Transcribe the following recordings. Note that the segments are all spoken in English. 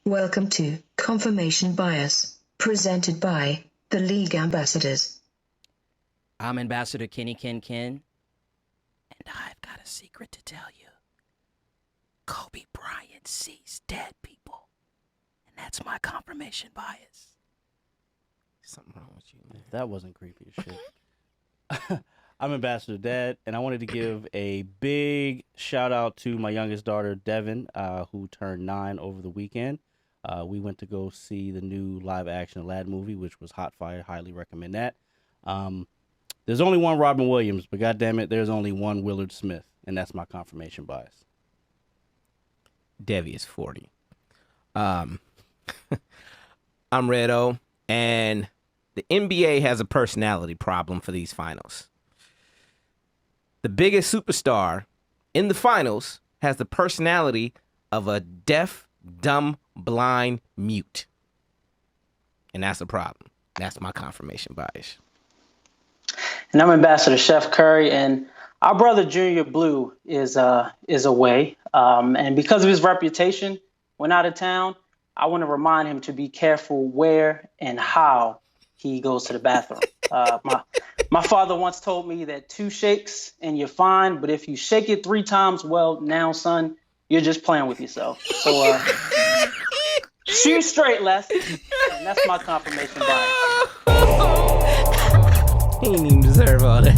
Welcome to Confirmation Bias, presented by the League Ambassadors. I'm Ambassador Kenny Ken, and I've got a secret to tell you. Kobe Bryant sees dead people, and that's my confirmation bias. Something wrong with you, man. That wasn't creepy as shit. I'm Ambassador Dad, and I wanted to give a big shout out to my youngest daughter, Devin, who turned 9 over the weekend. We went to go see the new live-action Aladdin movie, which was hot fire. Highly recommend that. There's only one Robin Williams, but goddammit, there's only one Willard Smith, and that's my confirmation bias. Devi is 40. I'm Redo, and the NBA has a personality problem for these finals. The biggest superstar in the finals has the personality of a deaf, dumb, blind mute. And that's a problem. That's my confirmation bias. And I'm Ambassador Chef Curry, and our brother Junior Blue is away. And because of his reputation when out of town, I want to remind him to be careful where and how he goes to the bathroom. My father once told me that 2 shakes and you're fine, but if you shake it 3 times, well, now, son, you're just playing with yourself. So shoot straight, Les. And that's my confirmation bias. He didn't even deserve all that.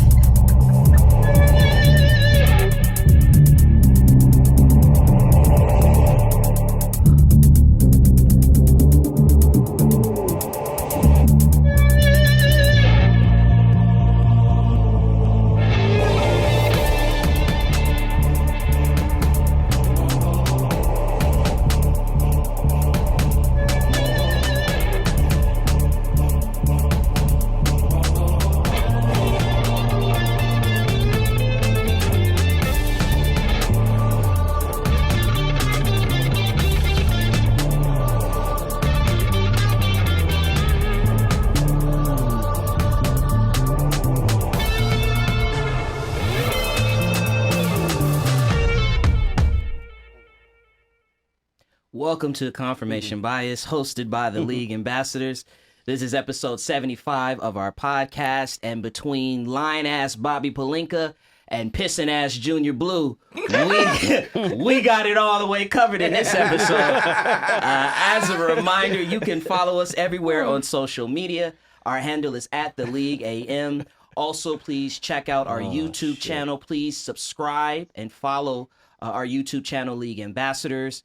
Welcome to Confirmation Bias, hosted by the League Ambassadors. This is episode 75 of our podcast, and between lying-ass Bobby Pelinka and pissing-ass Junior Blue, we got it all the way covered in this episode. As a reminder, you can follow us everywhere on social media. Our handle is @TheLeagueAM. Also, please check out our YouTube channel. Please subscribe and follow our YouTube channel, League Ambassadors.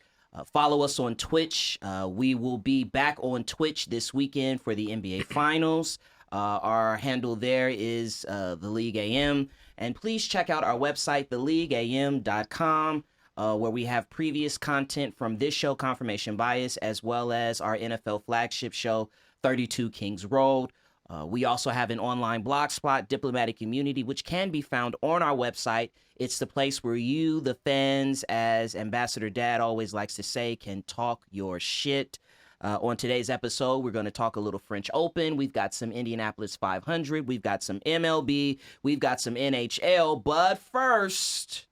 Follow us on Twitch. We will be back on Twitch this weekend for the NBA Finals. Our handle there is The League AM. And please check out our website, theleagueam.com, where we have previous content from this show, Confirmation Bias, as well as our NFL flagship show, 32 Kings Road. We also have an online blog spot, Diplomatic Immunity, which can be found on our website. It's the place where you, the fans, as Ambassador Dad always likes to say, can talk your shit. On today's episode, we're going to talk a little French Open. We've got some Indianapolis 500. We've got some MLB. We've got some NHL. But first,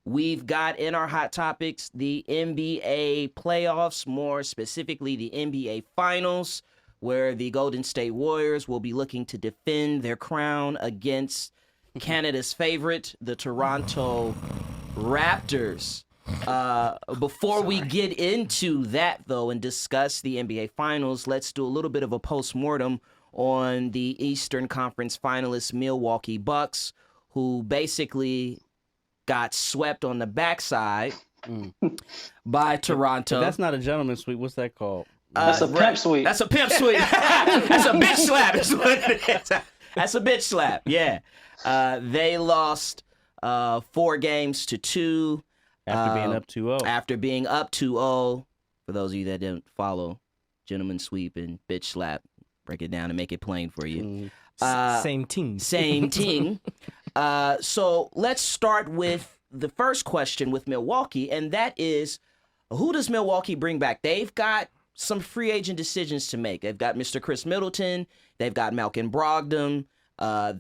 we've got in our hot topics the NBA playoffs, more specifically the NBA Finals, where the Golden State Warriors will be looking to defend their crown against Canada's favorite, the Toronto Raptors. Before we get into that, though, and discuss the NBA Finals, let's do a little bit of a post-mortem on the Eastern Conference finalists, Milwaukee Bucks, who basically got swept on the backside by Toronto. If that's not a gentleman's suite. What's that called? That's a pimp suite. That's a pimp suite. That's a bitch slap. Is what it is. That's a bitch slap. Yeah. They lost 4 games to 2. After being up 2-0. After being up 2-0. For those of you that didn't follow, gentleman sweep and bitch slap. Break it down and make it plain for you. Same team. Same team. So let's start with the first question with Milwaukee, and that is, who does Milwaukee bring back? They've got some free agent decisions to make. They've got Mr. Chris Middleton. They've got Malcolm Brogdon.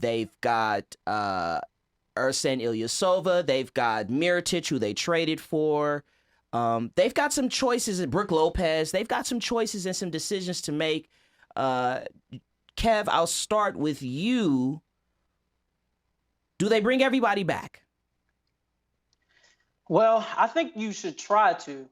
They've got Ersan Ilyasova. They've got Mirotic, who they traded for. They've got some choices at Brook Lopez. They've got some choices and some decisions to make. Kev, I'll start with you. Do they bring everybody back? Well, I think you should try to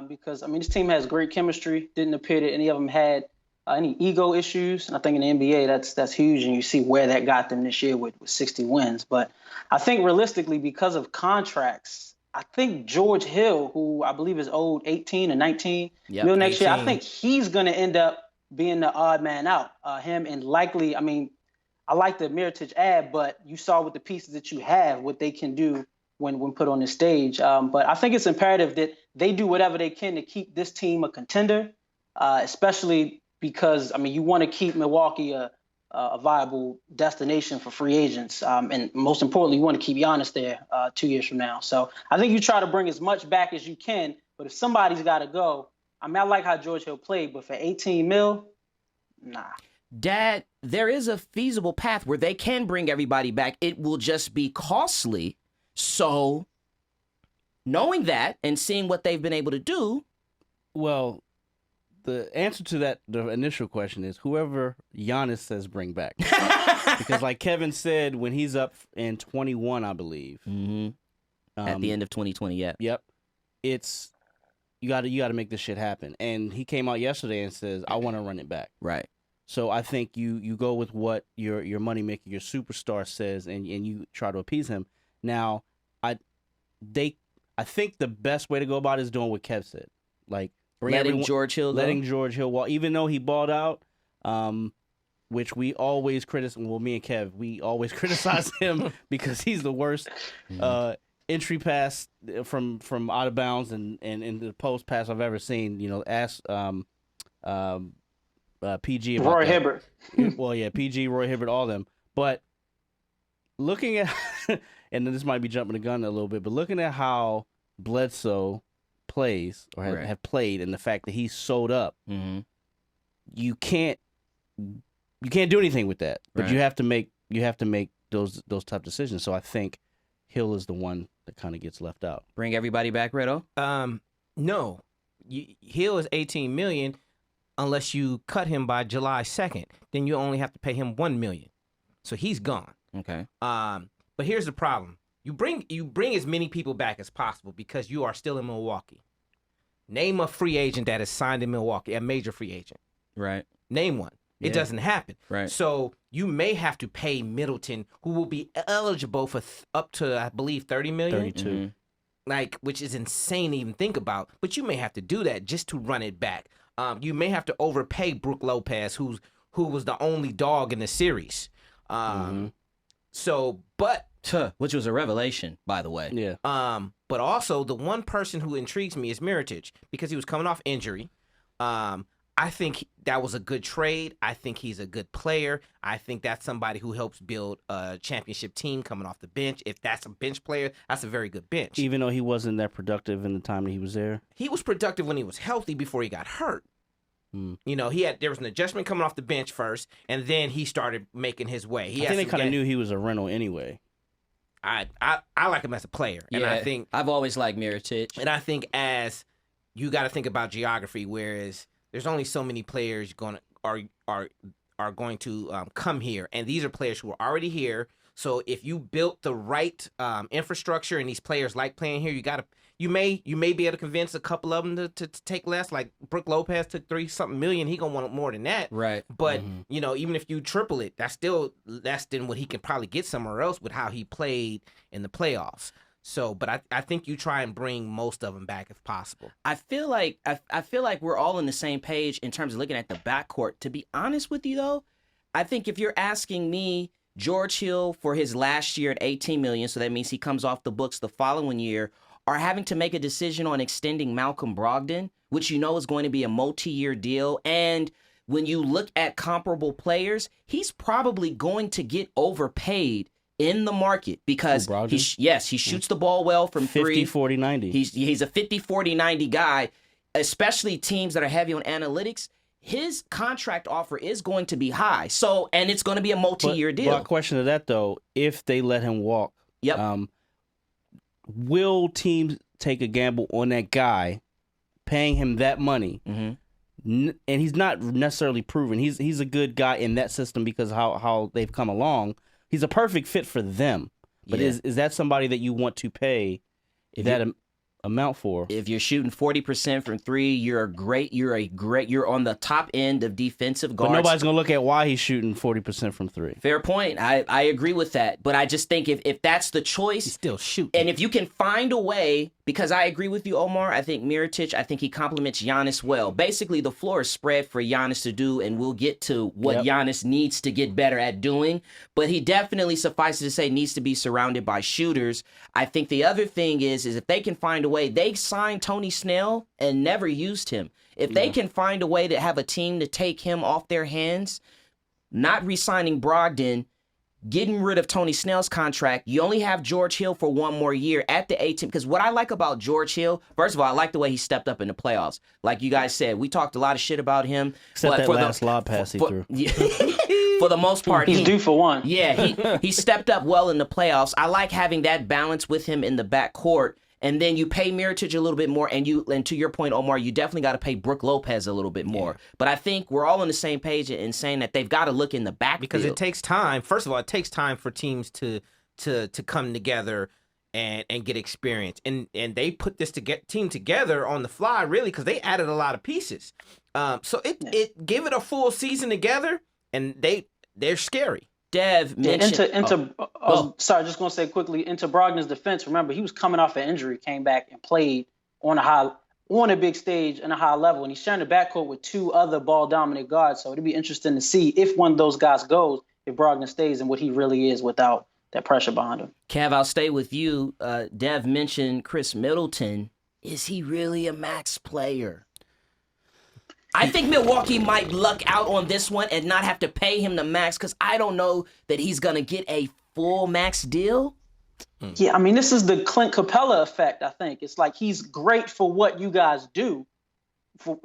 because, this team has great chemistry. Didn't appear that any of them had any ego issues. And I think in the NBA, that's huge. And you see where that got them this year with 60 wins. But I think realistically, because of contracts, I think George Hill, who I believe is owed 18 or 19 mil next year, I think he's going to end up being the odd man out. Him and likely, I like the Mirotic ad, but you saw with the pieces that you have what they can do when put on the stage. But I think it's imperative that they do whatever they can to keep this team a contender, especially because, you want to keep Milwaukee a viable destination for free agents. And most importantly, you want to keep Giannis there 2 years from now. So I think you try to bring as much back as you can. But if somebody's got to go, I like how George Hill played, but for 18 mil, nah. Dad, there is a feasible path where they can bring everybody back. It will just be costly. So, knowing that and seeing what they've been able to do. Well, the answer to that, the initial question is whoever Giannis says bring back. Because like Kevin said, when he's up in 21, I believe. At the end of 2020, yeah. Yep. It's... You got to make this shit happen. And he came out yesterday and says, I want to run it back. Right. So I think you go with what your moneymaker, your superstar says, and you try to appease him. Now, I think the best way to go about it is doing what Kev said. Like letting George Hill walk. Even though he balled out, which we always criticize. Well, me and Kev, we always criticize him because he's the worst entry pass from out of bounds and in the post pass I've ever seen. Ask PG about Roy that. Hibbert. Well, yeah, PG, Roy Hibbert, all of them. But looking at, and this might be jumping the gun a little bit, but looking at how Bledsoe plays or have played, and the fact that he's sold up, you can't do anything with that. But you have to make those tough decisions. So I think Hill is the one that kind of gets left out. Bring everybody back, Redo? No. Hill is $18 million unless you cut him by July 2nd. Then you only have to pay him $1 million. So he's gone. Okay. But here's the problem. You bring as many people back as possible because you are still in Milwaukee. Name a free agent that is signed in Milwaukee, a major free agent. Right. Name one. It doesn't happen. Right. So you may have to pay Middleton, who will be eligible for up to, I believe, $30 million. 32. Which is insane to even think about. But you may have to do that just to run it back. You may have to overpay Brook Lopez, who was the only dog in the series. Which was a revelation, by the way. Yeah. But also the one person who intrigues me is Mirotic because he was coming off injury. I think that was a good trade. I think he's a good player. I think that's somebody who helps build a championship team coming off the bench. If that's a bench player, that's a very good bench. Even though he wasn't that productive in the time that he was there? He was productive when he was healthy before he got hurt. There was an adjustment coming off the bench first, and then he started making his way. I think they kind of knew he was a rental anyway. I like him as a player, and I think I've always liked Mirotic. And I think as you got to think about geography, whereas there's only so many players are going to come here, and these are players who are already here. So if you built the right infrastructure and these players like playing here, you may be able to convince a couple of them to take less. Like Brook Lopez took $3-something million, he gonna want more than that. Right. But even if you triple it, that's still less than what he can probably get somewhere else with how he played in the playoffs. So, but I think you try and bring most of them back if possible. I feel like we're all on the same page in terms of looking at the backcourt. To be honest with you, though, I think if you're asking me, George Hill for his last year at $18 million, so that means he comes off the books the following year, are having to make a decision on extending Malcolm Brogdon, which is going to be a multi-year deal. And when you look at comparable players, he's probably going to get overpaid in the market because he shoots the ball well from 50, three. 40, 90. He's a 50, 40, 90 guy, especially teams that are heavy on analytics. His contract offer is going to be high. So, and it's going to be a multi-year deal. But question to that though, if they let him walk, yep. Will teams take a gamble on that guy, paying him that money, and he's not necessarily proven. He's a good guy in that system because of how they've come along. He's a perfect fit for them. But is that somebody that you want to pay amount for? If you're shooting 40% from three, you're on the top end of defensive guards. But nobody's gonna look at why he's shooting 40% from three. Fair point. I agree with that. But I just think if that's the choice, He's still shooting. and if you can find a way, because I agree with you, Omar, I think Mirotic, I think he complements Giannis well. Basically, the floor is spread for Giannis to do, and we'll get to what Giannis needs to get better at doing. But he definitely, suffices to say, needs to be surrounded by shooters. I think the other thing is if they can find a way, they signed Tony Snell and never used him. If they can find a way to have a team to take him off their hands, not re-signing Brogdon, getting rid of Tony Snell's contract, you only have George Hill for one more year at the 18. Because what I like about George Hill, first of all, I like the way he stepped up in the playoffs. Like you guys said, we talked a lot of shit about him. Except that last lob pass he threw. For the most part, He's due for one. Yeah, he stepped up well in the playoffs. I like having that balance with him in the backcourt. And then you pay Mirotic a little bit more, and to your point, Omar, you definitely got to pay Brook Lopez a little bit more. Yeah. But I think we're all on the same page in saying that they've got to look in the backfield. Because it takes time. First of all, it takes time for teams to come together and get experience. And they put this team together on the fly, really, because they added a lot of pieces. So it give it a full season together, and they're scary. Dev mentioned... Sorry, just going to say quickly, into Brogdon's defense, remember, he was coming off an injury, came back and played on a big stage and a high level, and he's sharing the backcourt with two other ball-dominant guards, so it'd be interesting to see if one of those guys goes, if Brogdon stays, and what he really is without that pressure behind him. Kev, I'll stay with you. Dev mentioned Chris Middleton. Is he really a max player? I think Milwaukee might luck out on this one and not have to pay him the max because I don't know that he's going to get a full max deal. Yeah, I mean, this is the Clint Capella effect, I think. It's like he's great for what you guys do.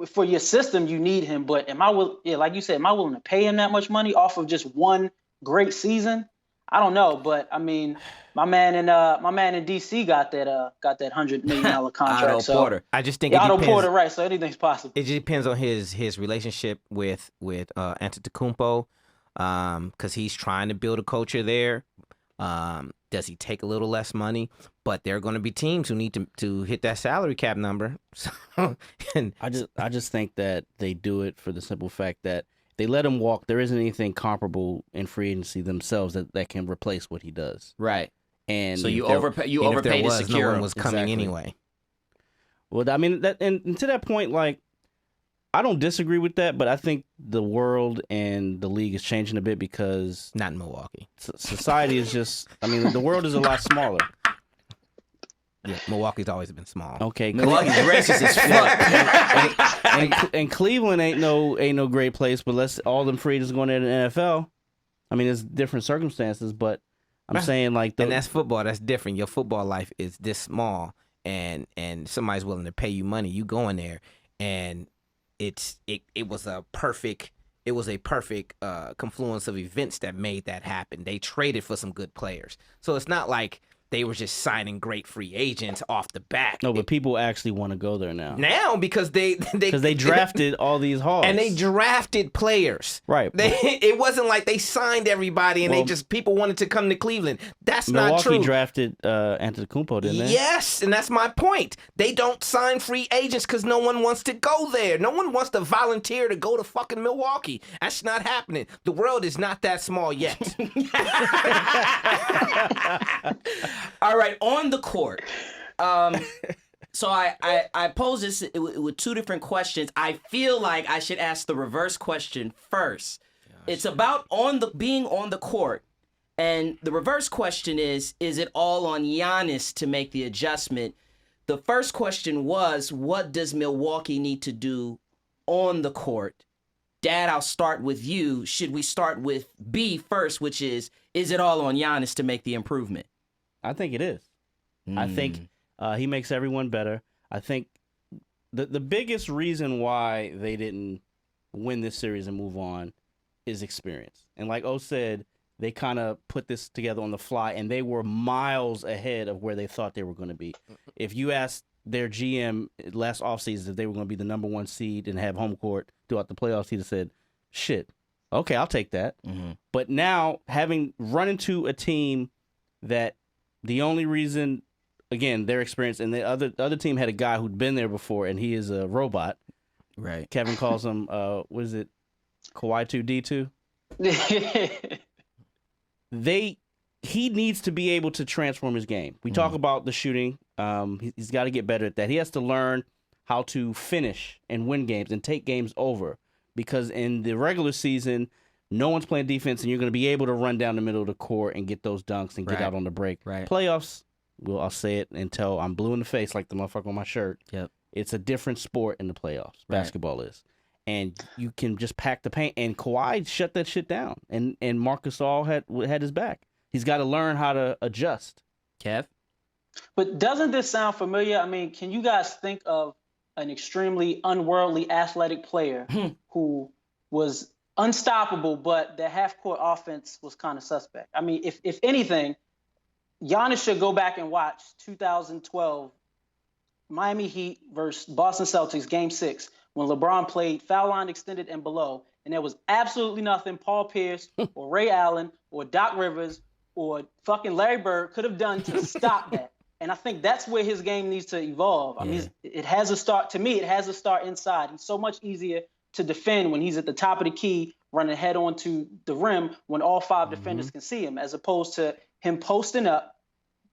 For your system, you need him. But like you said, am I willing to pay him that much money off of just one great season? I don't know. But, I mean, my man in DC got that $100 million contract. Otto Porter. I just think Otto Porter, right? So anything's possible. It just depends on his relationship with Antetokounmpo, because he's trying to build a culture there. Does he take a little less money? But there are going to be teams who need to hit that salary cap number. So, and I just think that they do it for the simple fact that they let him walk. There isn't anything comparable in free agency themselves that can replace what he does. Right. And so you overpay to secure no one was coming anyway. Well, I mean, and to that point, like, I don't disagree with that, but I think the world and the league is changing a bit because not in Milwaukee. Society is just, I mean, the world is a lot smaller. Yeah, Milwaukee's always been small. Okay, Milwaukee's racist as fuck. And Cleveland ain't no great place, but all them free agents going into the NFL. I mean, it's different circumstances, but I'm saying like and that's football. That's different. Your football life is this small, and somebody's willing to pay you money. You go in there, and it was a perfect confluence of events that made that happen. They traded for some good players, so it's not like they were just signing great free agents off the bat. No, but people actually want to go there now. Now because they drafted all these hogs. And they drafted players. Right. It wasn't like they signed everybody and people wanted to come to Cleveland. That's not true. Milwaukee drafted Antetokounmpo, didn't they? Yes, and that's my point. They don't sign free agents because no one wants to go there. No one wants to volunteer to go to fucking Milwaukee. That's not happening. The world is not that small yet. All right, on the court. So I pose this with two different questions. I feel like I should ask the reverse question first. It's about being on the court. And the reverse question is it all on Giannis to make the adjustment? The first question was, what does Milwaukee need to do on the court? Dad, I'll start with you. Should we start with B first, which is it all on Giannis to make the improvement? I think it is. I think he makes everyone better. I think the biggest reason why they didn't win this series and move on is experience. And like O said, they kind of put this together on the fly, and they were miles ahead of where they thought they were going to be. If you asked their GM last offseason that they were going to be the number 1 seed and have home court throughout the playoffs, he'd have said, shit, okay, I'll take that. Mm-hmm. But now, having run into a team that the only reason, again, their experience, and the other team had a guy who'd been there before, and he is a robot. Right. Kevin calls him, what is it, Kawhi 2D2? He needs to be able to transform his game. We talk about the shooting. He's got to get better at that. He has to learn how to finish and win games and take games over, because in the regular season, no one's playing defense, and you're going to be able to run down the middle of the court and get those dunks and get out on the break. Right. Playoffs, well, I'll say it until I'm blue in the face like the motherfucker on my shirt. Yep. It's a different sport in the playoffs. Basketball is. And you can just pack the paint. And Kawhi shut that shit down. And Marcus Gasol had his back. He's got to learn how to adjust. Kev? But doesn't this sound familiar? I mean, can you guys think of an extremely unworldly athletic player who was unstoppable, but their half-court offense was kind of suspect? I mean, if anything, Giannis should go back and watch 2012 Miami Heat versus Boston Celtics Game 6 when LeBron played foul line extended and below, and there was absolutely nothing Paul Pierce or Ray Allen or Doc Rivers or fucking Larry Bird could have done to stop that. And I think that's where his game needs to evolve. I mean, it has a start. To me, it has a start inside. He's so much easier to defend when he's at the top of the key, running head onto the rim when all 5 defenders can see him, as opposed to him posting up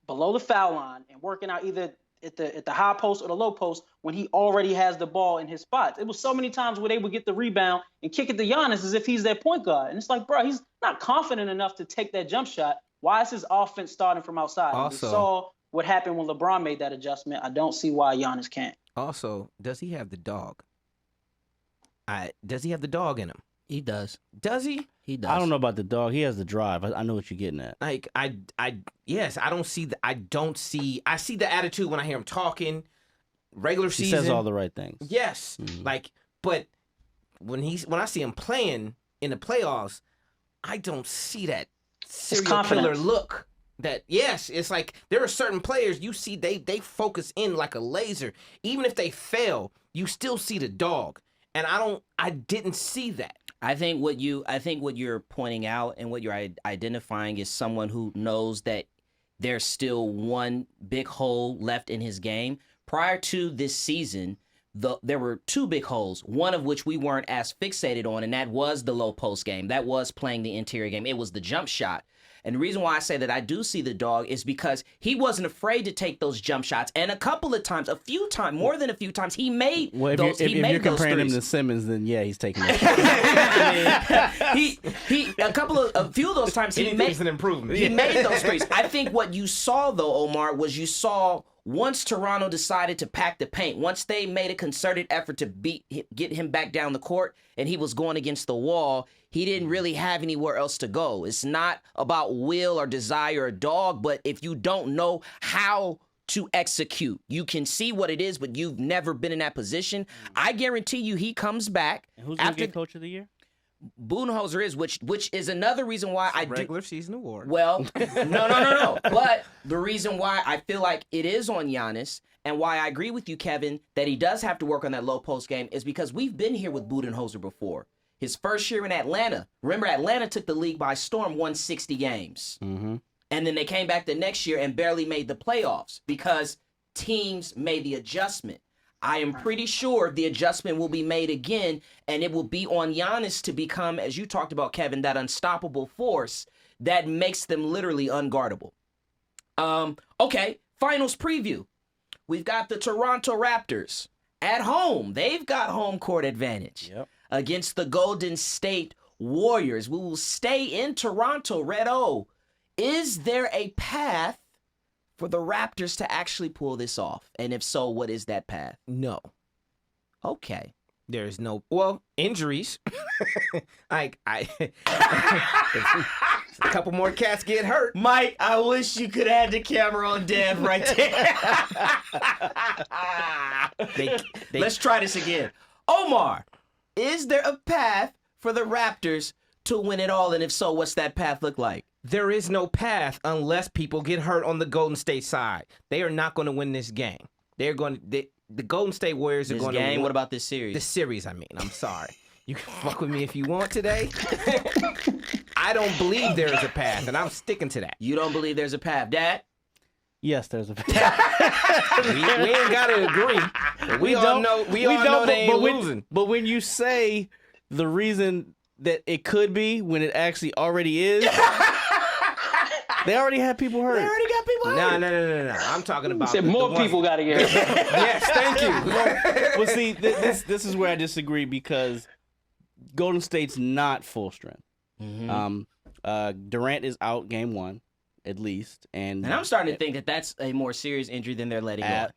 below the foul line and working out either at the high post or the low post when he already has the ball in his spots. It was so many times where they would get the rebound and kick it to Giannis as if he's their point guard. And it's like, bro, he's not confident enough to take that jump shot. Why is his offense starting from outside? Also, we saw what happened when LeBron made that adjustment. I don't see why Giannis can't. Also, does he have the dog? Does he have the dog in him? He does. Does he? He does. I don't know about the dog. He has the drive. I know what you're getting at. Like yes, I don't see I see the attitude when I hear him talking. Regular He season. says all the right things. Yes. Like, but when I see him playing in the playoffs, I don't see that serial killer look. That yes, it's like there are certain players you see they focus in like a laser. Even if they fail, you still see the dog. And I didn't see that. I think what you're pointing out and what you're identifying is someone who knows that there's still one big hole left in his game. Prior to this season, there were 2 big holes, one of which we weren't as fixated on, and that was the low post game. That was playing the interior game. It was the jump shot. And the reason why I say that I do see the dog is because he wasn't afraid to take those jump shots. And a couple of times, more than a few times, he made those. If you're comparing him to Simmons, then yeah, he's taking that. A few of those times he made an improvement. He made those threes. I think what you saw though, Omar, was once Toronto decided to pack the paint, once they made a concerted effort to get him back down the court, and he was going against the wall, he didn't really have anywhere else to go. It's not about will or desire or dog, but if you don't know how to execute, you can see what it is, but you've never been in that position. I guarantee you he comes back. And who's going to get Coach of the Year? Budenholzer is, which is another reason why regular season award. Well, no. But the reason why I feel like it is on Giannis and why I agree with you, Kevin, that he does have to work on that low post game is because we've been here with Budenholzer before. His first year in Atlanta. Remember, Atlanta took the league by storm, won 60 games. Mm-hmm. And then they came back the next year and barely made the playoffs because teams made the adjustment. I am pretty sure the adjustment will be made again, and it will be on Giannis to become, as you talked about, Kevin, that unstoppable force that makes them literally unguardable. Okay, finals preview. We've got the Toronto Raptors at home. They've got home court advantage against the Golden State Warriors. We will stay in Toronto, Red O. Is there a path for the Raptors to actually pull this off? And if so, what is that path? No. Okay. There's no, injuries. A couple more cats get hurt. Mike, I wish you could add the camera on Dev right there. Let's try this again. Omar, is there a path for the Raptors to win it all? And if so, what's that path look like? There is no path unless people get hurt on the Golden State side. They are not going to win this game. The Golden State Warriors are This going game. to. What about this series? The series, I mean. I'm sorry. You can fuck with me if you want today. I don't believe there is a path, and I'm sticking to that. You don't believe there's a path, Dad? Yes, there's a We ain't got to agree. But we all know they ain't losing. But when you say the reason that it could be when it actually already is, they already have people hurt. They already got people hurt. No. I'm talking about Said more people got to get hurt. Yes, thank you. Well, see, this is where I disagree because Golden State's not full strength. Durant is out game 1, at least, and I'm starting to think that that's a more serious injury than they're letting on.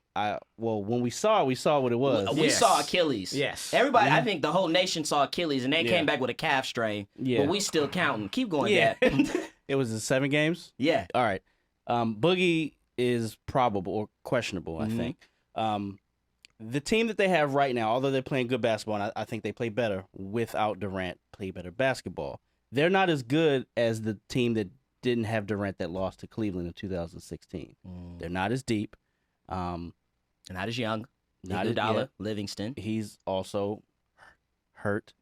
Well, when we saw what it was. We saw Achilles. Yes. Everybody, I think the whole nation saw Achilles, and they came back with a calf strain. Yeah. But we still counting. Keep going, Yeah. Dad. It was in 7 games? Yeah. All right. Boogie is probable or questionable, I think. The team that they have right now, although they're playing good basketball, and I think they play better without Durant, play better basketball. They're not as good as the team that didn't have Durant that lost to Cleveland in 2016. They're not as deep. Not as young. Not as Iguodala, Livingston. He's also hurt.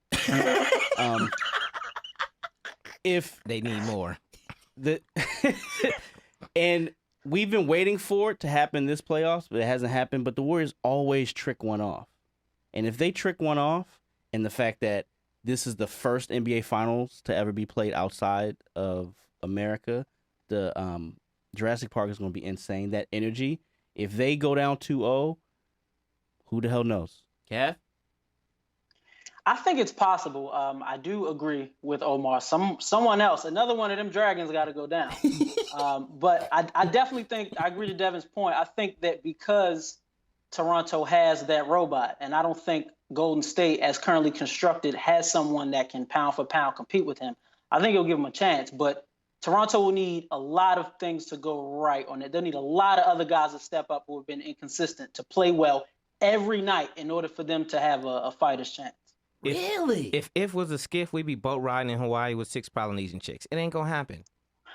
If They need more. and we've been waiting for it to happen this playoffs, but it hasn't happened. But the Warriors always trick one off. And if they trick one off, and the fact that this is the first NBA Finals to ever be played outside of America, the Jurassic Park is going to be insane. That energy, if they go down 2-0, who the hell knows? Kev? I think it's possible. I do agree with Omar. Someone else, another one of them dragons got to go down. But I definitely think I agree to Devin's point. I think that because Toronto has that robot, and I don't think Golden State, as currently constructed, has someone that can pound for pound compete with him. I think it'll give him a chance. But Toronto will need a lot of things to go right on it. They'll need a lot of other guys to step up who have been inconsistent to play well every night in order for them to have a fighter's chance. Really? If was a skiff, we'd be boat riding in Hawaii with 6 Polynesian chicks. It ain't gonna happen.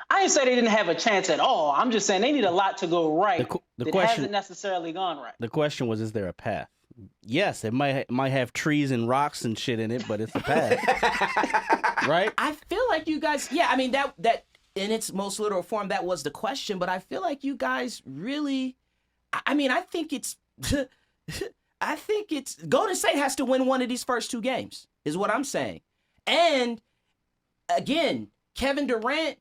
I didn't say they didn't have a chance at all. I'm just saying they need a lot to go right The that question- hasn't necessarily gone right. The question was, is there a path? Yes, it might have trees and rocks and shit in it, but it's a path. Right? I feel like you guys, I mean, that in its most literal form, that was the question, but I feel like you guys really, I mean, I think it's Golden State has to win one of these first 2 games, is what I'm saying. And again, Kevin Durant,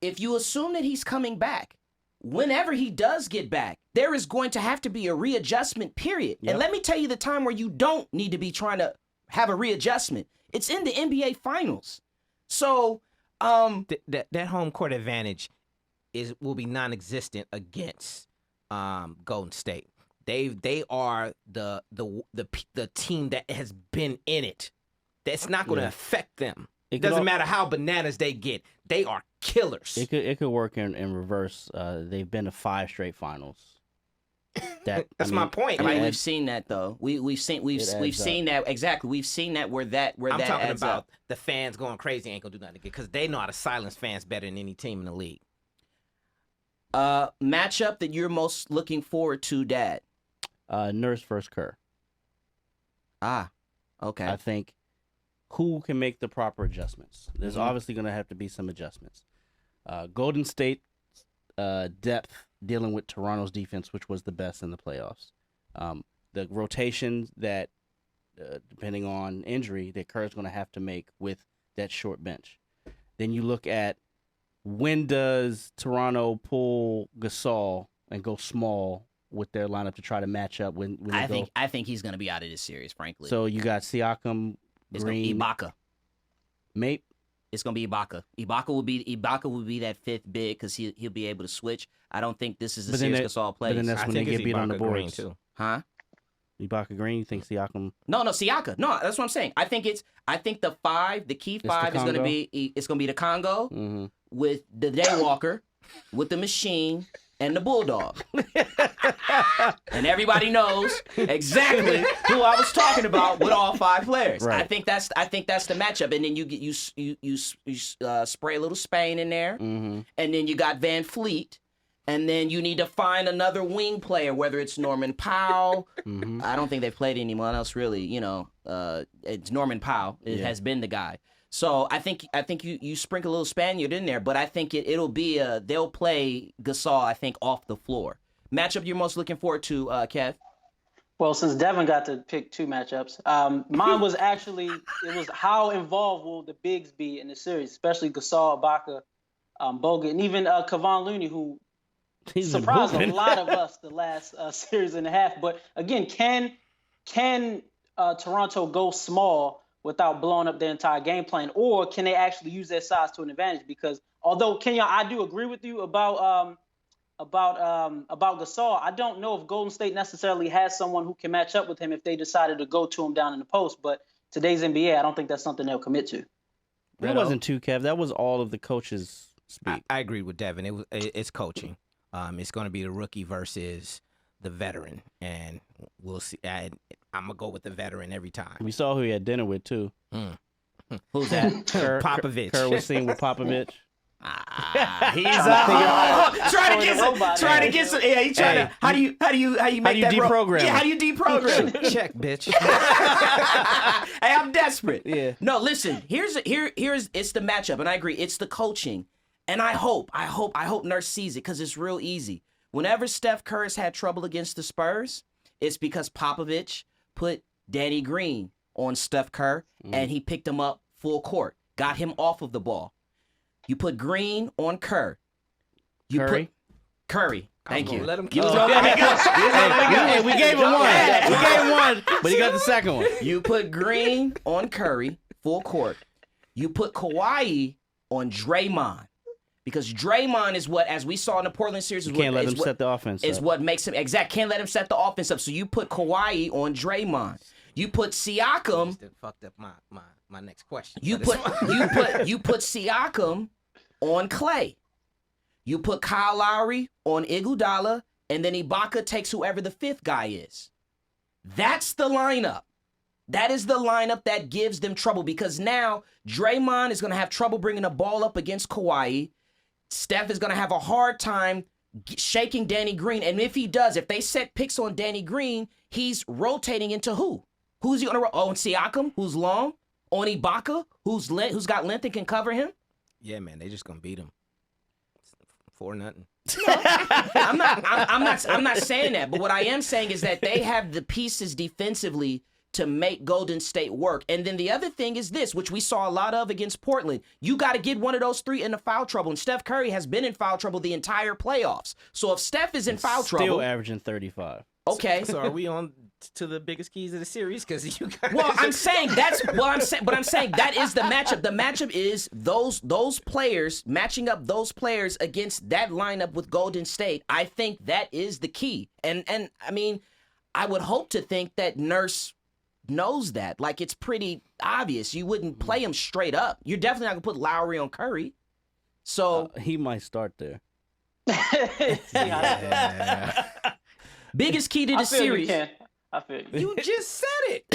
if you assume that he's coming back, whenever he does get back, there is going to have to be a readjustment period. Yep. And let me tell you the time where you don't need to be trying to have a readjustment. It's in the NBA Finals. So, That home court advantage will be non-existent against Golden State. They are the team that has been in it. That's not going to affect them. It doesn't matter how bananas they get. They are killers. It could work in reverse. They've been to 5 straight finals. That's my point. I mean, Like, we've seen that though. We've seen that exactly. We've seen that where I'm that talking adds about up. the fans going crazy ain't gonna do nothing because they know how to silence fans better than any team in the league. Matchup that you're most looking forward to, Dad. Nurse versus Kerr. Okay. I think who can make the proper adjustments. There's obviously going to have to be some adjustments. Golden State depth dealing with Toronto's defense, which was the best in the playoffs. The rotations that, depending on injury, that Kerr's going to have to make with that short bench. Then you look at when does Toronto pull Gasol and go small with their lineup to try to match up when I think he's going to be out of this series, frankly. So you got Siakam, it's Green, gonna be Ibaka. Mate. It's gonna be Ibaka. Ibaka will be that 5th big because he'll be able to switch. I don't think this is a series Gasol plays. But then that's I when they think get it's beat on the Ibaka Green, boards too. Huh? Ibaka Green, you think Siakam? No, Siaka. No, that's what I'm saying. I think the 5, the key 5 is gonna be the Congo with the Daywalker, with the Machine, and the Bulldog. And everybody knows exactly who I was talking about with all 5 players. Right. I think that's the matchup. And then you spray a little Spain in there, and then you got Van Fleet, And then you need to find another wing player, whether it's Norman Powell. I don't think they've played anyone else really. It's Norman Powell. It has been the guy. So I think you sprinkle a little Spaniard in there, but I think it'll be they'll play Gasol, I think, off the floor. Matchup you're most looking forward to, Kev? Well, since Devin got to pick 2 matchups, mine was actually how involved will the bigs be in the series, especially Gasol, Ibaka, Bogut, and even Kevon Looney, who surprised a lot of us the last series and a half. But again, can Toronto go small without blowing up their entire game plan, or can they actually use their size to an advantage? Because although Kenyon, I do agree with you about Gasol, I don't know if Golden State necessarily has someone who can match up with him if they decided to go to him down in the post. But today's NBA, I don't think that's something they'll commit to. That wasn't too, Kev. That was all of the coaches speak. I agree with Devin. It's coaching. It's going to be the rookie versus the veteran, and we'll see. I'm gonna go with the veteran every time. We saw who he had dinner with too. Who's that? Popovich. Kerr was seen with Popovich. He's trying to get some. Yeah, he's trying to. How do you make that deprogram? Yeah, how do you deprogram? Check, bitch. Hey, I'm desperate. Yeah. No, listen. Here's it's the matchup, and I agree. It's the coaching, and I hope Nurse sees it because it's real easy. Whenever Steph Curry has had trouble against the Spurs, it's because Popovich put Danny Green on Steph Curry, and he picked him up full court, got him off of the ball. You put Green on Kerr. Curry? Curry. Thank you. Let him We gave him one. We gave him one, but he got the second one. You put Green on Curry, full court. You put Kawhi on Draymond. Because Draymond is what, as we saw in the Portland series, Can't let him set the offense is up. what makes him can't let him set the offense up. So you put Kawhi on Draymond. You put Siakam. That fucked up my next question. You put Siakam on Clay. You put Kyle Lowry on Iguodala, and then Ibaka takes whoever the 5th guy is. That's the lineup. That is the lineup that gives them trouble because now Draymond is going to have trouble bringing the ball up against Kawhi. Steph is going to have a hard time shaking Danny Green. And if he does, if they set picks on Danny Green, he's rotating into who? Who's he going to on Siakam, who's long? On Ibaka, who's got length and can cover him? Yeah, man, they just going to beat him. 4-0. I'm not saying that. But what I am saying is that they have the pieces defensively to make Golden State work. And then the other thing is this, which we saw a lot of against Portland. You got to get one of those 3 into foul trouble. And Steph Curry has been in foul trouble the entire playoffs. So if Steph is in foul trouble... Still averaging 35. Okay. So are we on to the biggest keys of the series? Because you guys... Well, I'm saying that is the matchup. The matchup is those players, matching up those players against that lineup with Golden State. I think that is the key. And I mean, I would hope to think that Nurse knows that. Like, it's pretty obvious. You wouldn't play him straight up. You're definitely not going to put Lowry on Curry. So he might start there. Biggest key to the series. I feel you. You just said it.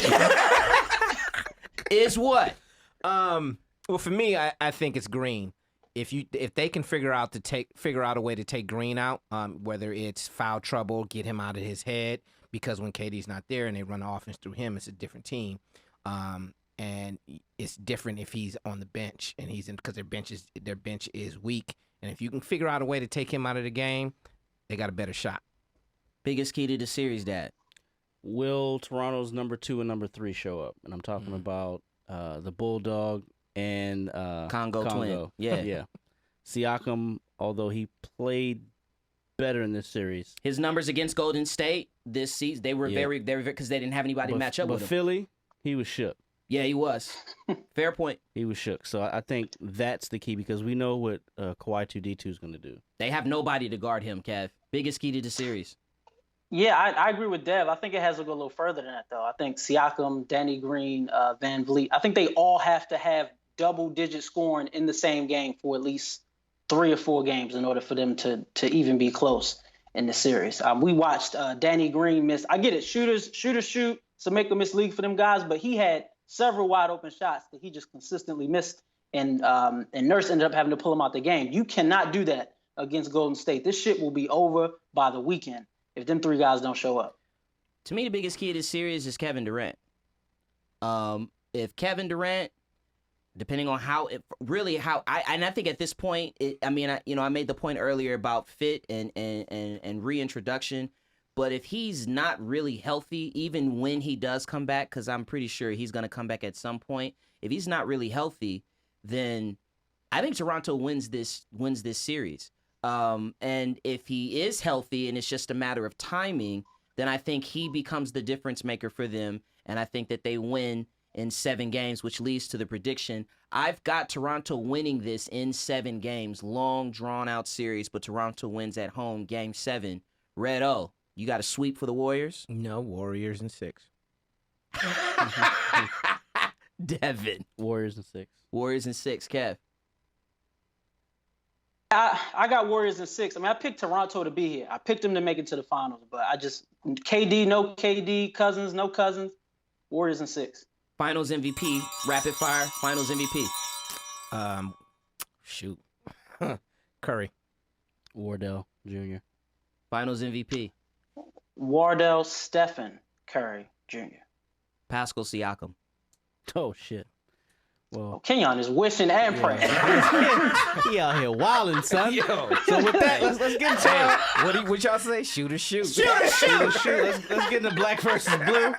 Is what? Well, for me, I think it's Green. If they can figure out a way to take Green out, whether it's foul trouble, get him out of his head, because when KD's not there and they run the offense through him, it's a different team. And it's different if he's on the bench and he's in, because their bench is weak. And if you can figure out a way to take him out of the game, they got a better shot. Biggest key to the series, Dad. Will Toronto's number 2 and number 3 show up? And I'm talking about the Bulldog and Congo twin. Yeah. Siakam, although he played better in this series. His numbers against Golden State this season, they were very because they didn't have anybody to match up with him. But Philly, he was shook. Yeah, he was. Fair point. He was shook. So I think that's the key because we know what Kawhi 2D2 is going to do. They have nobody to guard him, Kev. Biggest key to the series. Yeah, I agree with Dev. I think it has to go a little further than that, though. I think Siakam, Danny Green, Van Vliet, I think they all have to have double-digit scoring in the same game for at least 3 or 4 games in order for them to even be close in the series. We watched Danny Green miss. I get it. Shooters shoot. So make a miss league for them guys. But he had several wide open shots that he just consistently missed. And Nurse ended up having to pull him out the game. You cannot do that against Golden State. This shit will be over by the weekend if them 3 guys don't show up. To me, the biggest key of this series is Kevin Durant. If Kevin Durant, depending on I think at this point, I made the point earlier about fit and reintroduction, but if he's not really healthy, even when he does come back, because I'm pretty sure he's going to come back at some point, if he's not really healthy, then I think Toronto wins this series. And if he is healthy and it's just a matter of timing, then I think he becomes the difference maker for them, and I think that they win in 7 games, which leads to the prediction. I've got Toronto winning this in 7 games, long, drawn-out series, but Toronto wins at home, Game 7. Red O, you got a sweep for the Warriors? No, Warriors in 6. Devin. Warriors in 6. Warriors in 6, Kev. I got Warriors in 6. I mean, I picked Toronto to be here. I picked them to make it to the finals, but KD, no KD, Cousins, no Cousins. Warriors in 6. Finals MVP, rapid fire, Finals MVP. Shoot. Curry. Wardell Jr. Finals MVP. Wardell Stephen Curry Jr. Pascal Siakam. Oh, shit. Well, Kenyon is wishing and praying. he out here wilding, son. Yo. So with that, let's get into What y'all say? Shoot or shoot. shoot. Let's get into black versus blue.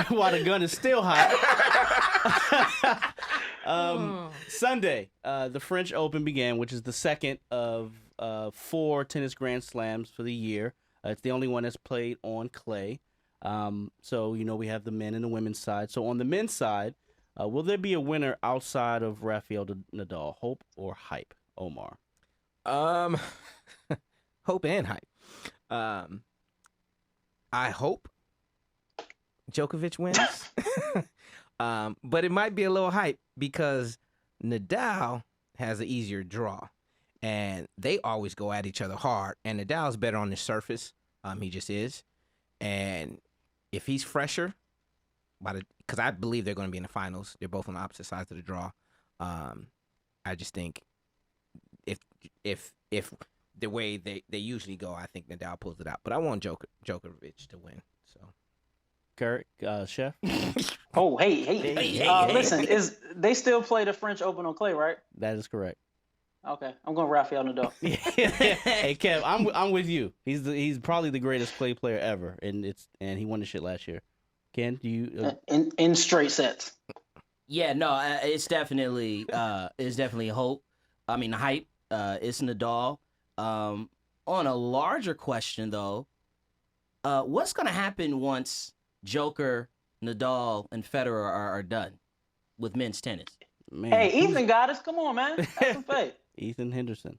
While the gun is still hot. Sunday, the French Open began, which is the second of 4 tennis Grand Slams for the year. It's the only one that's played on clay. So, we have the men and the women's side. So on the men's side, will there be a winner outside of Rafael Nadal? Hope or hype, Omar? Hope and hype. I hope Djokovic wins. But it might be a little hype because Nadal has an easier draw. And they always go at each other hard. And Nadal's better on the surface. He just is. And if he's fresher, because I believe they're going to be in the finals. They're both on the opposite sides of the draw. I just think if the way they usually go, I think Nadal pulls it out. But I want Djokovic to win. So, Kurt, Chef? Oh, hey. Listen, they still play the French Open on clay, right? That is correct. Okay, I'm going Rafael Nadal. Hey, Kev, I'm with you. He's probably the greatest clay player ever, and he won the shit last year. Ken, do you in straight sets? Yeah, no, it's definitely hope. I mean, hype. It's Nadal. On a larger question, though, what's going to happen once Joker, Nadal, and Federer are done with men's tennis? Man, hey, Ethan got us. Come on, man. Have some faith. Ethan Henderson.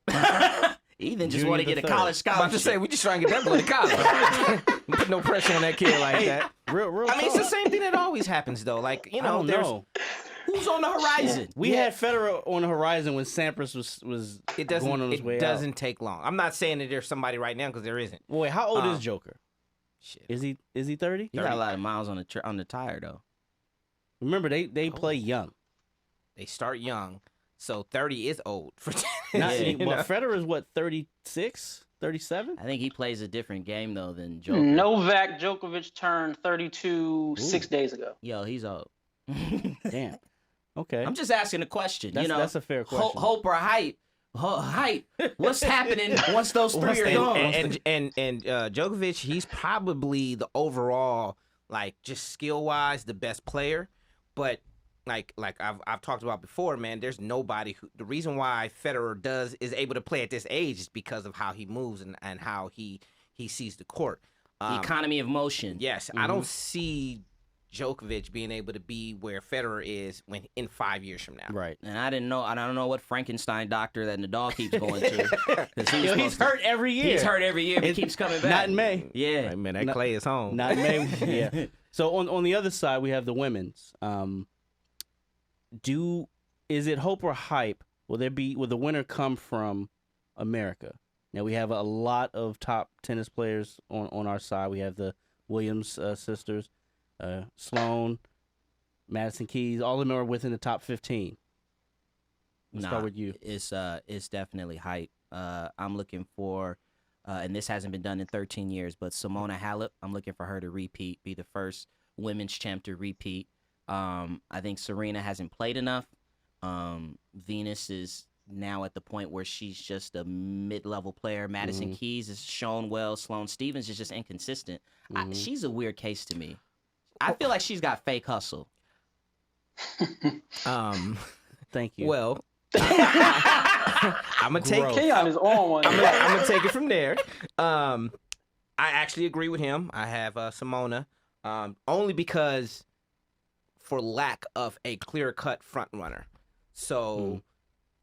Ethan just want to get a college I'm scholarship. about to say, we just trying to get that boy to college. Put no pressure on that kid like that. Real. I mean, it's the same thing that always happens, though. Like, I don't know. Who's on the horizon? We had Federer on the horizon when Sampras was going on his way out. It doesn't take long. I'm not saying that there's somebody right now because there isn't. Well, wait, how old is Joker? Shit. Is he 30? He got a lot of miles on the tire, though. Remember, they play young. They start young, so 30 is old for Federer is what, 36, 37? I think he plays a different game though than Joker. Novak Djokovic turned 32 6 days ago. Yo, he's old. Damn. Okay. I'm just asking a question. That's a fair question. Hope or hype? Hype. What's happening once those 3 are gone? And Djokovic, he's probably the overall, like, just skill wise, the best player, but. Like I've talked about before, man, there's nobody the reason why Federer is able to play at this age is because of how he moves and how he sees the court. The economy of motion. Yes. I don't see Djokovic being able to be where Federer is in 5 years from now. Right. And I don't know what Frankenstein doctor that Nadal keeps going to. He's hurt every year. He's hurt every year, but keeps coming back. Not in May. Yeah. Right, man, that clay is home. Not in May. Yeah. So on the other side, we have the women's. Is it hope or hype? Will the winner come from America? Now we have a lot of top tennis players on our side. We have the Williams sisters, Sloane, Madison Keys. All of them are within the top 15. Let's start with you. It's definitely hype. I'm looking for, and this hasn't been done in 13 years, but Simona Halep, I'm looking for her to repeat, be the first women's champ to repeat. I think Serena hasn't played enough. Venus is now at the point where she's just a mid-level player. Madison Keys has shown well. Sloane Stephens is just inconsistent. She's a weird case to me. I feel like she's got fake hustle. Thank you. Well, I'm gonna take Keon is on one. I'm gonna take it from there. I actually agree with him. I have Simona, only because for lack of a clear-cut front runner. So,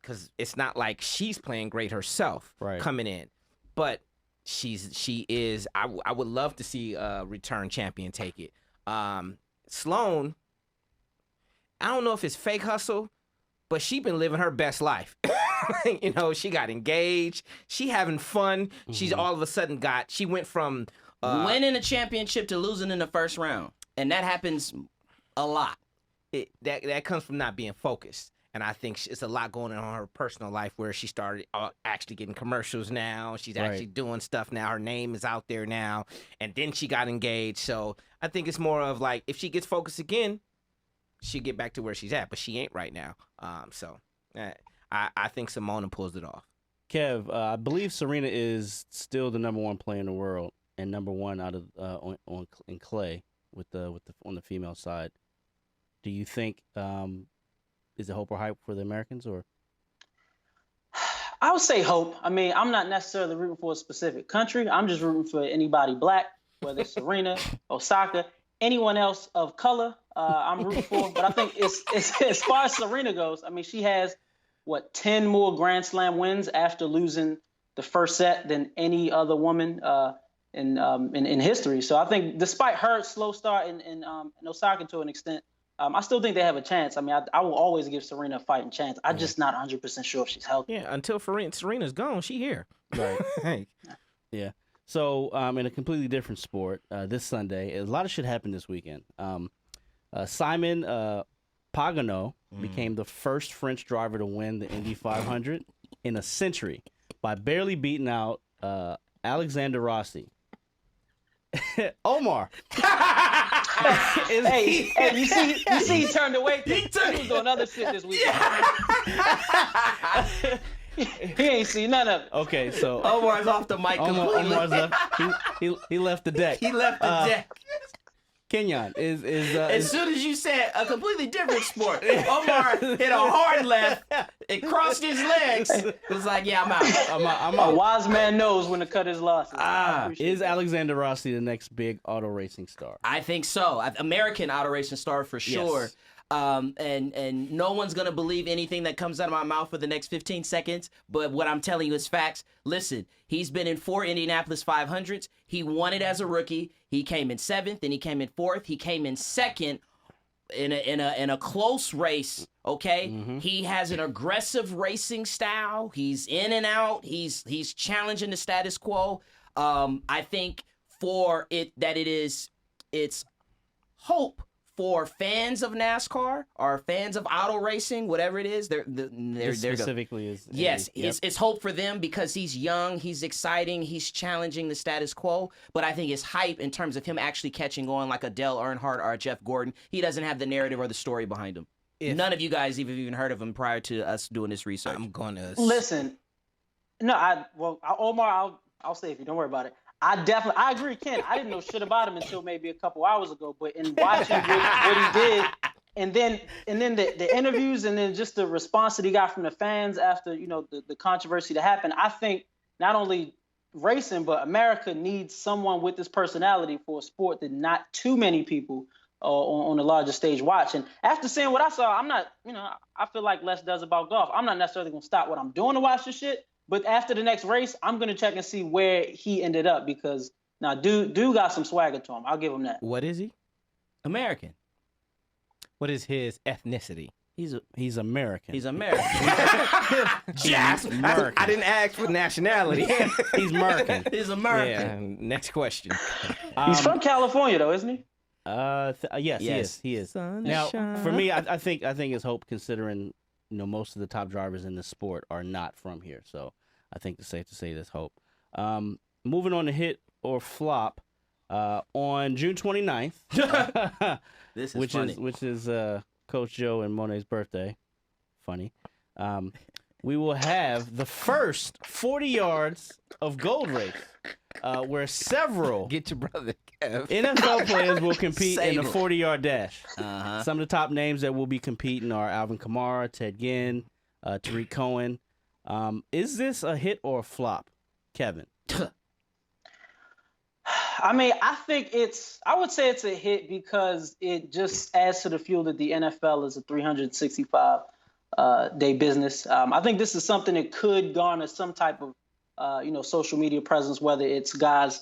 because it's not like she's playing great herself coming in, but she is. I would love to see a return champion take it. Sloane, I don't know if it's fake hustle, but she been living her best life. You know, she got engaged. She having fun. She's all of a sudden she went from winning a championship to losing in the first round, and that happens a lot. That comes from not being focused. And I think it's a lot going on in her personal life where she started actually getting commercials now. She's actually doing stuff now. Her name is out there now. And then she got engaged. So I think it's more of like, if she gets focused again, she'll get back to where she's at. But she ain't right now. So I think Simona pulls it off. Kev, I believe Serena is still the number one player in the world and number one out of in clay on the female side. Do you think is it hope or hype for the Americans, or? I would say hope. I mean, I'm not necessarily rooting for a specific country. I'm just rooting for anybody black, whether it's Serena, Osaka, anyone else of color. I'm rooting for. But I think it's as far as Serena goes. I mean, she has 10 more Grand Slam wins after losing the first set than any other woman in history. So I think, despite her slow start in Osaka to an extent, I still think they have a chance. I mean, I will always give Serena a fighting chance. I'm just not 100% sure if she's healthy. Yeah, until Serena's gone, she here. Right. Yeah. So, in a completely different sport, this Sunday, a lot of shit happened this weekend. Simon Pagano became the first French driver to win the Indy 500 in a century by barely beating out Alexander Rossi. Omar. Hey, you see, he turned away. He was doing other shit this weekend. He ain't seen none of it. Okay, so Omar's off the mic completely. Omar's left. He left the deck. He left the deck. Kenyon is as soon as you said a completely different sport, Omar hit a hard left. It crossed his legs. It was like, yeah, I'm out. A wise man knows when to cut his losses. Is Alexander Rossi the next big auto racing star? I think so. American auto racing star for sure. Yes. And no one's gonna believe anything that comes out of my mouth for the next 15 seconds. But what I'm telling you is facts. Listen, he's been in 4 Indianapolis 500s. He won it as a rookie. He came in 7th, then he came in 4th. He came in 2nd in a close race. Okay, he has an aggressive racing style. He's in and out. He's challenging the status quo. I think it's hope for fans of NASCAR or fans of auto racing, whatever it is. They're specifically is yes. It's hope for them because he's young, he's exciting, he's challenging the status quo. But I think it's hype in terms of him actually catching on like a Dale Earnhardt or a Jeff Gordon. He doesn't have the narrative or the story behind him. None of you guys even heard of him prior to us doing this research. I'm gonna listen. No, Omar, I'll say if you don't worry about it. I agree, Ken. I didn't know shit about him until maybe a couple hours ago. But in watching what he did, and then the interviews, and then just the response that he got from the fans after the controversy that happened, I think not only racing but America needs someone with this personality for a sport that not too many people on the larger stage watch. And after seeing what I saw, I'm not, I feel like Les does about golf. I'm not necessarily gonna stop what I'm doing to watch this shit. But after the next race, I'm going to check and see where he ended up because now dude got some swagger to him. I'll give him that. What is he? American. What is his ethnicity? He's American. He's American. Yes. I didn't ask for nationality. He's American. He's American. Yeah, next question. He's from California, though, isn't he? Yes. He is. Sunshine. Now, for me, I think it's hope considering most of the top drivers in the sport are not from here. So I think it's safe to say there's hope. Moving on to hit or flop. On June 29th, This is which funny. is Coach Joe and Monet's birthday. Funny. We will have the first 40 yards of gold race, where several Get your brother, Kev. NFL players will compete in the Save 40-yard dash. Uh-huh. Some of the top names that will be competing are Alvin Kamara, Ted Ginn, Tariq Cohen. Is this a hit or a flop, Kevin? I mean, I would say it's a hit because it just adds to the fuel that the NFL is a 365 day business. I think this is something that could garner some type of, social media presence, whether it's guys,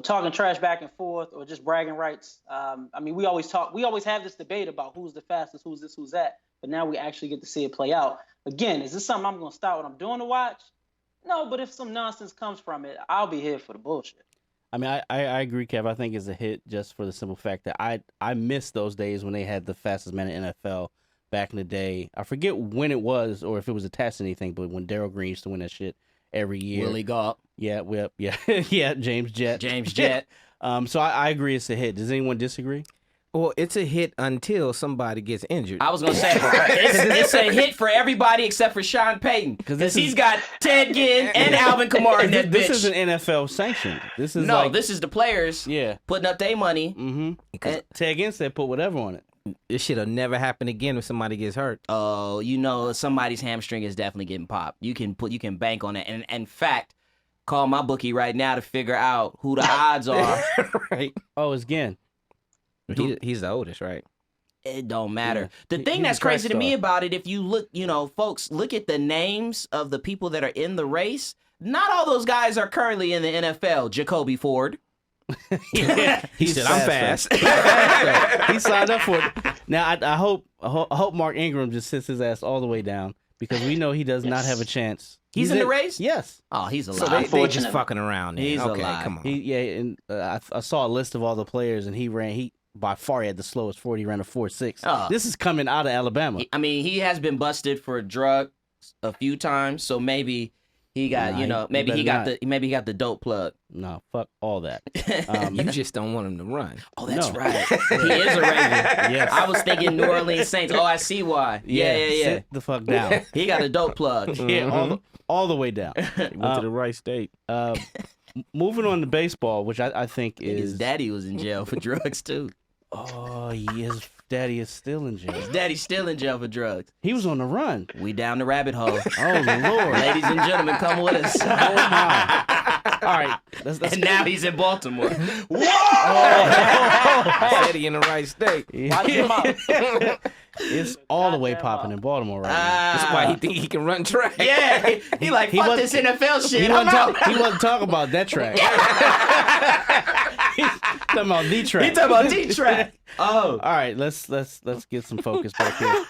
talking trash back and forth or just bragging rights. I mean, we always have this debate about who's the fastest, who's this, who's that. But now we actually get to see it play out. Again, is this something I'm going to stop what I'm doing to watch? No, but if some nonsense comes from it, I'll be here for the bullshit. I mean, I agree, Kev. I think it's a hit just for the simple fact that I miss those days when they had the fastest man in NFL back in the day. I forget when it was or if it was attached to anything, but when Darryl Green used to win that shit every year. Willie Galt. Yeah, yeah, James Jett. James Jett. So I agree it's a hit. Does anyone disagree? Well, it's a hit until somebody gets injured. I was gonna say it's a hit for everybody except for Sean Payton because he's got Ted Ginn and Alvin Kamara in that bitch. This isn't NFL sanctioned. This is this is the players putting up their money. Mm-hmm. Ted Ginn said put whatever on it. This shit'll never happen again if somebody gets hurt. Oh, somebody's hamstring is definitely getting popped. You can bank on it. And in fact, call my bookie right now to figure out who the odds are. Right. Oh, it's Ginn. He's the oldest, right? It don't matter. Yeah. The thing He's that's a track crazy to me star. about it, if you look, folks, look at the names of the people that are in the race. Not all those guys are currently in the NFL. Jacoby Ford. He said, "I'm fast." He signed up for it. Now I hope Mark Ingram just sits his ass all the way down because we know he does not have a chance. He's in the race? Yes. Oh, he's alive. So they just Unfortunately. fucking around. Then. He's okay, alive. come on. And I saw a list of all the players, and he by far had the slowest 40. He ran a 4.6. Oh. This is coming out of Alabama. I mean, he has been busted for drugs a few times, so maybe he got, maybe he got the dope plug. No, fuck all that. You just don't want him to run. Oh, that's No. right. He is a Raven. Yes. I was thinking New Orleans Saints. Oh, I see why. Yeah. Sit the fuck down. He got a dope plug. Yeah, all the way down. He went to the right state. Moving on to baseball, which I think His is daddy was in jail for drugs too. Oh, his daddy is still in jail. His daddy's still in jail for drugs. He was on the run. We down the rabbit hole. Oh Lord, Ladies and gentlemen, come with us. oh my! All right, let's And now he's in Baltimore. Said he in the right state. Watch your mouth. It's all the way popping in Baltimore right now. That's why he think he can run track. Yeah, he like, fuck this NFL shit. He I'm out. wasn't talking about that track. He's talking about the track. He talking about D-Track. Oh. All right, let's get some focus back here.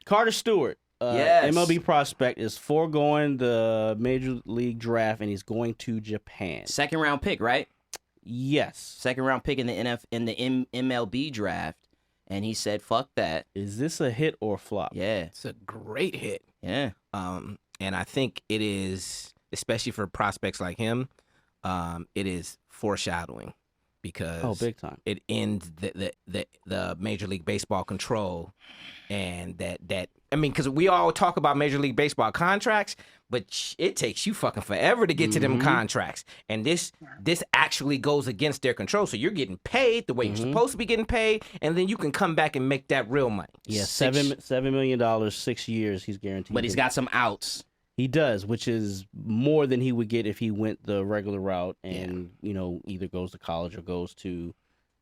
Carter Stewart, Yes. MLB prospect, is foregoing the Major League draft and he's going to Japan. Second round pick, right? Yes. Second round pick in the MLB draft. And he said, fuck that. Is this a hit or flop? Yeah. It's a great hit. Yeah. And I think it is, especially for prospects like him, it is foreshadowing because big time. it ends the Major League Baseball control, and that I mean, because we all talk about Major League Baseball contracts, but it takes you fucking forever to get to them contracts, and this actually goes against their control. So you're getting paid the way you're supposed to be getting paid, and then you can come back and make that real money. Yeah, $7 million, 6 years he's guaranteed. But he's got some outs. He does, which is more than he would get if he went the regular route and either goes to college or goes to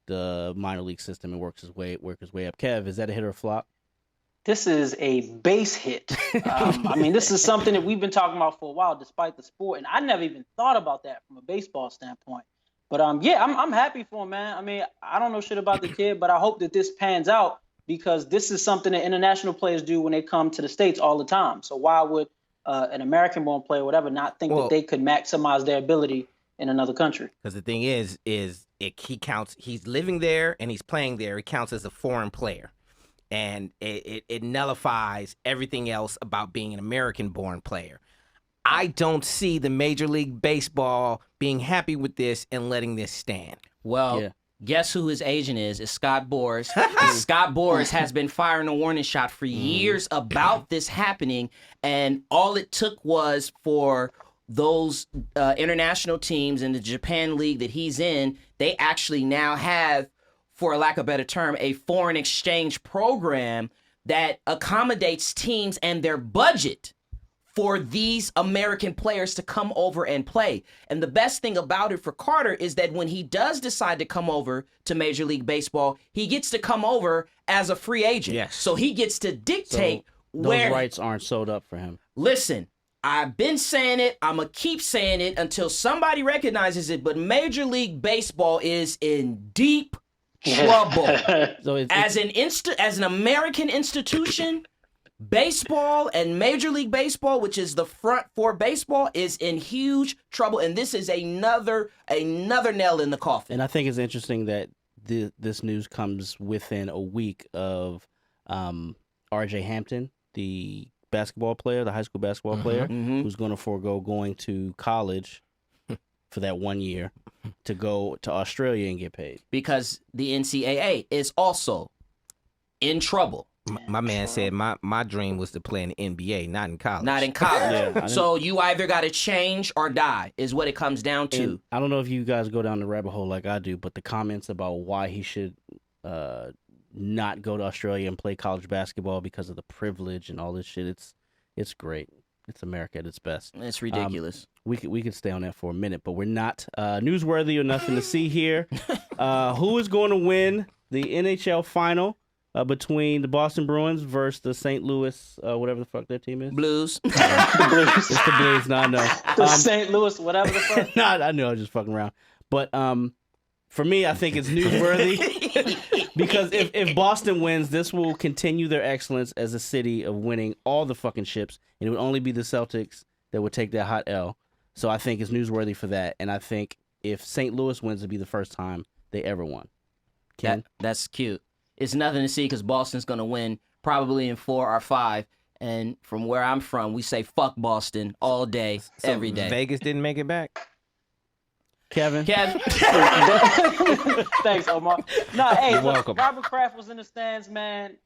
the minor league system and work his way up. Kev, is that a hit or a flop? This is a base hit. I mean, this is something that we've been talking about for a while, despite the sport. And I never even thought about that from a baseball standpoint. But I'm happy for him, man. I mean, I don't know shit about the kid, but I hope that this pans out because this is something that international players do when they come to the States all the time. So why would an American-born player, whatever, not think that they could maximize their ability in another country? Because the thing is he counts. He's living there and he's playing there. He counts as a foreign player. And it nullifies everything else about being an American-born player. I don't see the Major League Baseball being happy with this and letting this stand. Well, guess who his agent is? It's Scott Boras. Scott Boras has been firing a warning shot for years about this happening, and all it took was for those international teams in the Japan League that he's in, they actually now have, for a lack of a better term, a foreign exchange program that accommodates teams and their budget for these American players to come over and play. And the best thing about it for Carter is that when he does decide to come over to Major League Baseball, he gets to come over as a free agent. Yes. So he gets to dictate those where... rights aren't sold up for him. Listen, I've been saying it. I'm going to keep saying it until somebody recognizes it, but Major League Baseball is in deep trouble. So As an American institution, baseball and Major League Baseball, which is the front for baseball, is in huge trouble, and this is another nail in the coffin. And I think it's interesting that this news comes within a week of R.J. Hampton, the basketball player, the high school basketball player, who's going to forego going to college for that 1 year to go to Australia and get paid. Because the NCAA is also in trouble. My man said my dream was to play in the NBA, not in college. Not in college. Yeah, So you either got to change or die is what it comes down to. And I don't know if you guys go down the rabbit hole like I do, but the comments about why he should not go to Australia and play college basketball because of the privilege and all this shit, it's great. It's America at its best. It's ridiculous. We could stay on that for a minute, but we're not. Newsworthy or nothing to see here. Who is going to win the NHL final between the Boston Bruins versus the St. Louis, whatever the fuck their team is? Blues. The Blues. It's the Blues. No, I know. The St. Louis, whatever the fuck. Nah, I know. I was just fucking around. But for me, I think it's newsworthy because if Boston wins, this will continue their excellence as a city of winning all the fucking ships, and it would only be the Celtics that would take that hot L. So I think it's newsworthy for that, and I think if St. Louis wins, it'll be the first time they ever won. Ken? That's cute. It's nothing to see because Boston's going to win probably in 4 or 5. And from where I'm from, we say fuck Boston all day, every day. Vegas didn't make it back? Kevin? Thanks, Omar. No, hey, You're look, welcome. Robert Kraft was in the stands, man.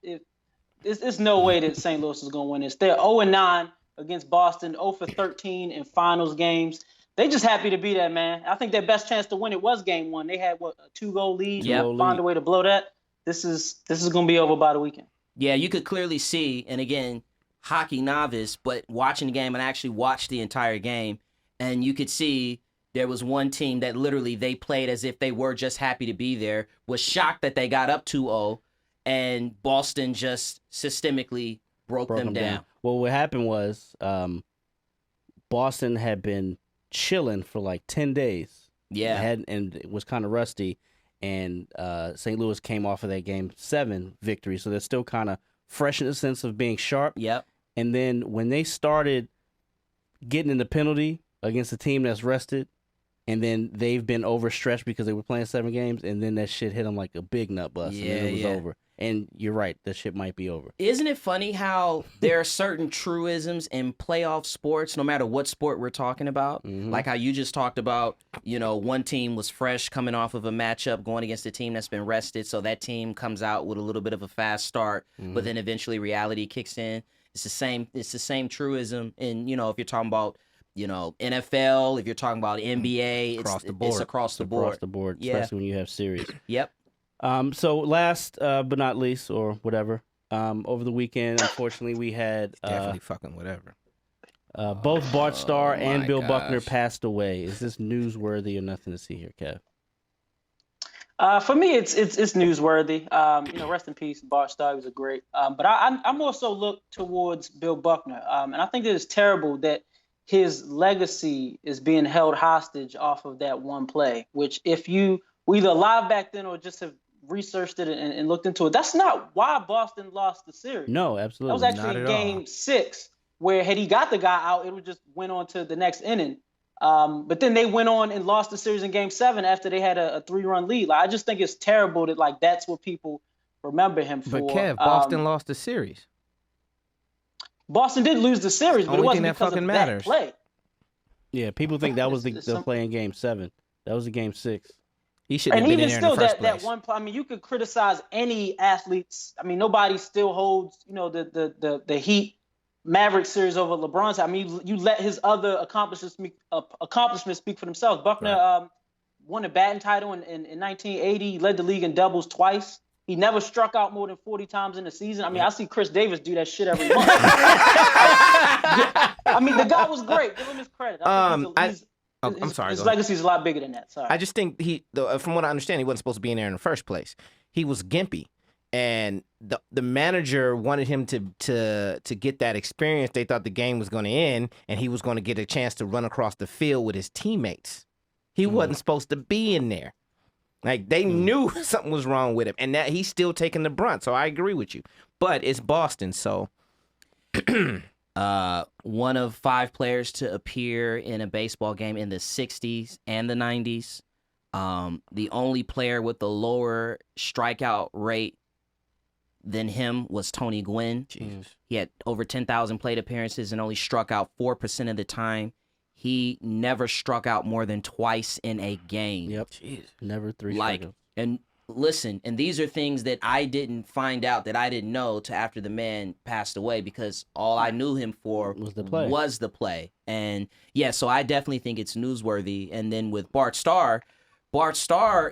It's no way that St. Louis is going to win this. They're 0-9 against Boston, 0-13 in finals games. They just happy to be there, man. I think their best chance to win it was game 1. They had, a 2-goal lead. Yep. Find a way to blow that. This is going to be over by the weekend. Yeah, you could clearly see, and again, hockey novice, but watching the game, and I actually watched the entire game, and you could see there was one team that literally they played as if they were just happy to be there, was shocked that they got up 2-0, and Boston just systemically broke them down. Well, what happened was Boston had been chilling for like 10 days. Yeah. And it was kind of rusty. And St. Louis came off of that Game 7 victory. So they're still kind of fresh in the sense of being sharp. Yep. And then when they started getting in the penalty against a team that's rested, and then they've been overstretched because they were playing 7 games, and then that shit hit them like a big nut bust. And then it was over. And you're right, that shit might be over. Isn't it funny how there are certain truisms in playoff sports, no matter what sport we're talking about? Like how you just talked about, one team was fresh coming off of a matchup going against a team that's been rested, so that team comes out with a little bit of a fast start, but then eventually reality kicks in. It's the same truism in, if you're talking about, NFL, if you're talking about NBA, Across the board. It's across the board. Across the board, Yeah. especially when you have series. Yep. So last but not least, or whatever, over the weekend, unfortunately, we had Definitely fucking whatever. both Bart Starr and my Bill gosh. Buckner passed away. Is this newsworthy or nothing to see here, Kev? For me, it's newsworthy. Rest in peace, Bart Starr was a great. But I more so look towards Bill Buckner, and I think that it's terrible that his legacy is being held hostage off of that one play. Which, if we either live back then or just have researched it and looked into it, that's not why Boston lost the series. No, That absolutely was not. actually at Game 6, where had he got the guy out, it would just went on to the next inning. But then they went on and lost the series in Game 7 after they had a 3-run lead. I just think it's terrible that that's what people remember him for. But Kev, Boston lost the series. Boston did lose the series, but Only it wasn't thing that because fucking of matters. that play. Yeah, people think that was the Some- play in Game 7. That was a Game 6. He shouldn't And have been even in there in still, the first that place. one play. I mean, you could criticize any athletes. I mean, nobody still holds, the Heat Maverick series over LeBron's. I mean, you let his other accomplishments speak for themselves. Buckner won a batting title in 1980. He led the league in doubles twice. He never struck out more than 40 times in a season. I mean, I see Chris Davis do that shit every month. I mean, the guy was great. Give him his credit. I'm sorry. His legacy is a lot bigger than that. Sorry. I just think from what I understand, he wasn't supposed to be in there in the first place. He was gimpy, and the manager wanted him to get that experience. They thought the game was going to end, and he was going to get a chance to run across the field with his teammates. He wasn't supposed to be in there. Like, they knew something was wrong with him, and that he's still taking the brunt. So I agree with you, but it's Boston, so. One of 5 players to appear in a baseball game in the 60s and the 90s. The only player with a lower strikeout rate than him was Tony Gwynn. Jesus. He had over 10,000 plate appearances and only struck out 4% of the time. He never struck out more than twice in a game. Yep. Jeez. Never 3 Like, strikeouts. and listen, and these are things that I didn't find out, that I didn't know till after the man passed away, because all I knew him for Was the play. And yeah, so I definitely think it's newsworthy. And then with Bart Starr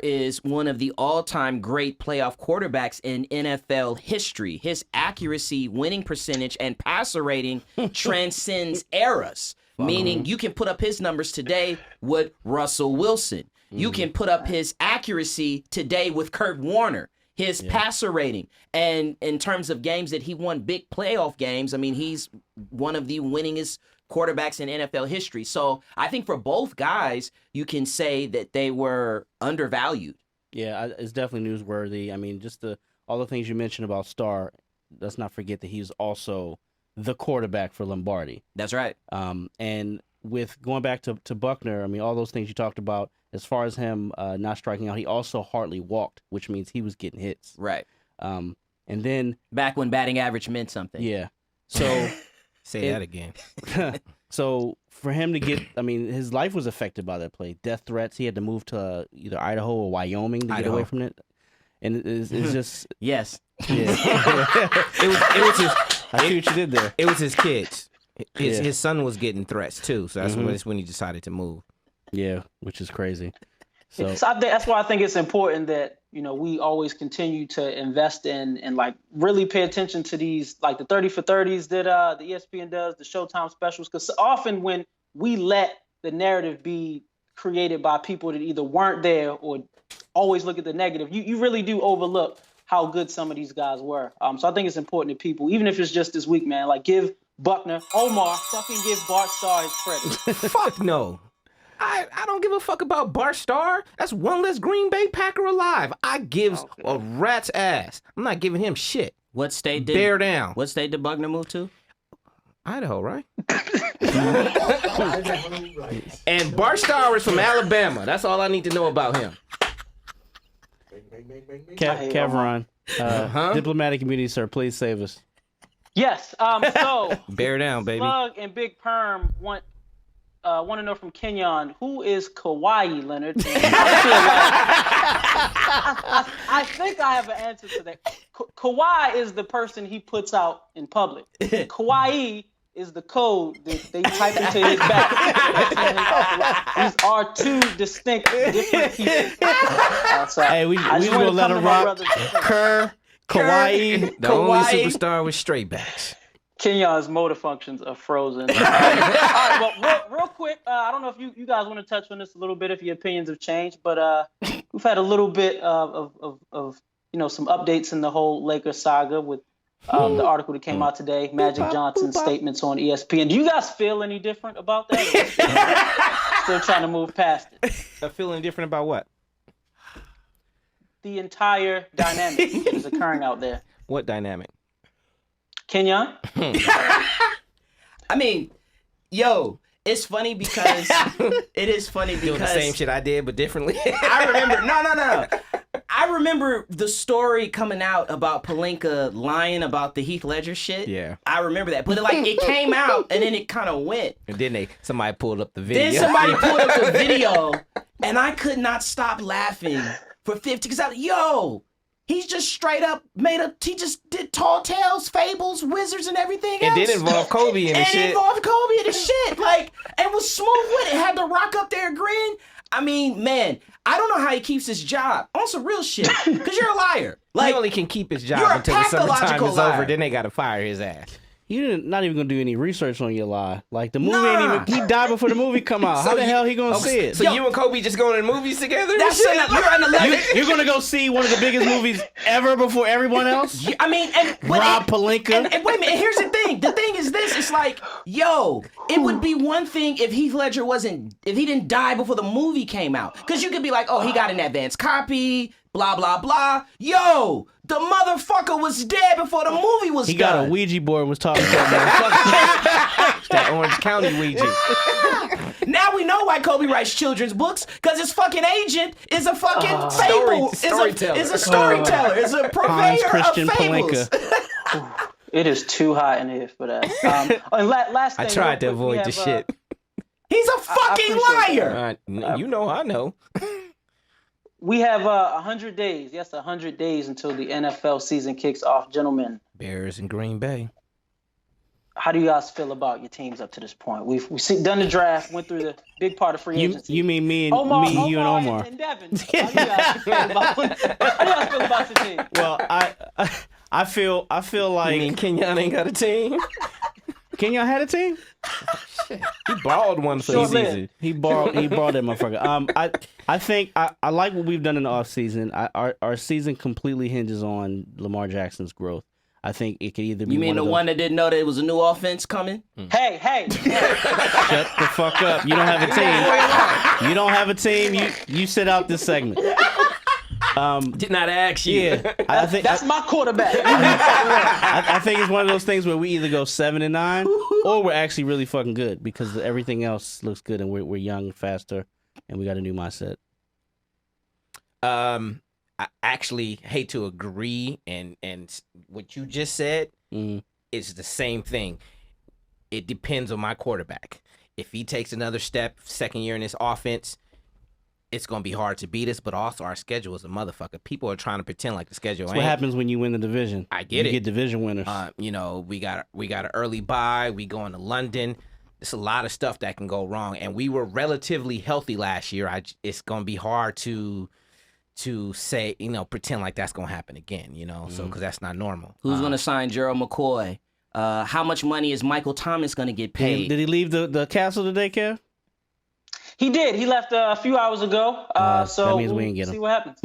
is one of the all-time great playoff quarterbacks in NFL history. His accuracy, winning percentage, and passer rating transcends eras. Meaning you can put up his numbers today with Russell Wilson. You can put up his accuracy today with Kurt Warner, his passer rating. And in terms of games that he won, big playoff games, I mean, he's one of the winningest quarterbacks in NFL history. So I think for both guys, you can say that they were undervalued. Yeah, it's definitely newsworthy. I mean, just all the things you mentioned about Starr, let's not forget that he's also the quarterback for Lombardi. That's right. And with going back to Buckner, I mean, all those things you talked about, as far as him not striking out, he also hardly walked, which means he was getting hits. Right. And then back when batting average meant something. Yeah. So say that again. So for him to get, I mean, his life was affected by that play. Death threats. He had to move to either Idaho or Wyoming to get away from it. And it's just yes. Yeah. it was his. I see what you did there. It was his kids. His son was getting threats too, so that's when he decided to move. Yeah, which is crazy. So that's why I think it's important that we always continue to invest in and like really pay attention to these, like the 30 for 30s that the ESPN does, the Showtime specials, because often when we let the narrative be created by people that either weren't there or always look at the negative, you really do overlook how good some of these guys were. So I think it's important that people, even if it's just this week, man, like give Buckner, Omar, fucking give Bart Starr his credit. Fuck no. I don't give a fuck about Bart Starr. That's one less Green Bay Packer alive. I gives a rat's ass. I'm not giving him shit. What state did Bear down. What state did Buckner move to? Idaho, right? And Bart Starr is from Alabama. That's all I need to know about him. Kevron, diplomatic immunity, sir. Please save us. Yes. So bear down, baby. Slug and Big Perm want to know from Kenyon, who is Kawhi Leonard? I think I have an answer to that. Kawhi is the person he puts out in public. Kawhi is the code that they type into his back. These are two distinct, different people. Hey, we just gonna let him rock. Kerr, Kawhi, the only superstar with straight backs. Kenyon's motor functions are frozen. All right, well, real quick, I don't know if you guys want to touch on this a little bit, if your opinions have changed, but we've had a little bit of some updates in the whole Lakers saga with the article that came out today, Magic Johnson's statements on ESPN. Do you guys feel any different about that? Still trying to move past it. Feeling different about what? The entire dynamic that is occurring out there. What dynamic? Kenyon? I mean, yo, it's funny because it is funny because doing the same shit I did but differently. I remember. No. I remember the story coming out about Pelinka lying about the Heath Ledger shit. Yeah. I remember that. But it came out and then it kind of went. And then somebody pulled up the video. Then somebody pulled up the video and I could not stop laughing for 50 because he's just straight up he just did Tall Tales, Fables, Wizards, and everything else. It did involve Kobe and the shit. And involved Kobe and the shit. And was smooth with it. Had The Rock up there agreeing. I mean, man, I don't know how he keeps his job on some real shit. Because you're a liar. He only can keep his job you're a until the summertime pathological is liar. over. Then they got to fire his ass. You're not even gonna do any research on your lie. Like the movie ain't even. He died before the movie come out. How the hell he gonna see it? So you and Kobe just going to the movies together? That's you're on the level. You're gonna go see one of the biggest movies ever before everyone else? I mean, Rob Pelinka. And wait a minute. Here's the thing. The thing is this. It's like, it would be one thing if Heath Ledger if he didn't die before the movie came out, because you could be like, oh, he got an advance copy. Blah, blah, blah. The motherfucker was dead before the movie was done. He got a Ouija board and was talking to that motherfucker. That Orange County Ouija. Now we know why Kobe writes children's books, because his fucking agent is a fucking fable. Storyteller. Is a storyteller. Is a purveyor Christian of fables. Pelinka. It is too hot in here for that. And last thing, I tried to avoid the shit. He's a fucking liar. I know. We have 100 days. Yes, 100 days until the NFL season kicks off, gentlemen. Bears in Green Bay. How do you guys feel about your teams up to this point? We've done the draft, went through the big part of free agency. You mean me and Omar? And Devin. How do you guys feel about your team? Well, I feel like You mean Kenyon ain't got a team? Kenyon had a team. He borrowed one for the season. He borrowed that motherfucker. I think I like what we've done in the offseason. Our season completely hinges on Lamar Jackson's growth. I think it could either be. You mean the one that didn't know that it was a new offense coming? Hey. Shut the fuck up. You don't have a team. You don't have a team. You sit out this segment. Did not ask you. Yeah, I think That's my quarterback. I think it's one of those things where we either go 7-9 or we're actually really fucking good because everything else looks good and we're young, faster, and we got a new mindset. I actually hate to agree, and what you just said is the same thing. It depends on my quarterback. If he takes another step, second year in this offense, it's going to be hard to beat us, but also our schedule is a motherfucker. People are trying to pretend like the schedule ain't. What happens when you win the division? I get it. You get division winners. We got an early bye. We going to London. There's a lot of stuff that can go wrong, and we were relatively healthy last year. It's going to be hard to say, pretend like that's going to happen again, so because that's not normal. Who's going to sign Gerald McCoy? How much money is Michael Thomas going to get paid? Did he leave the castle today, Kev? He did. He left a few hours ago. So that means we ain't get him. See what happens.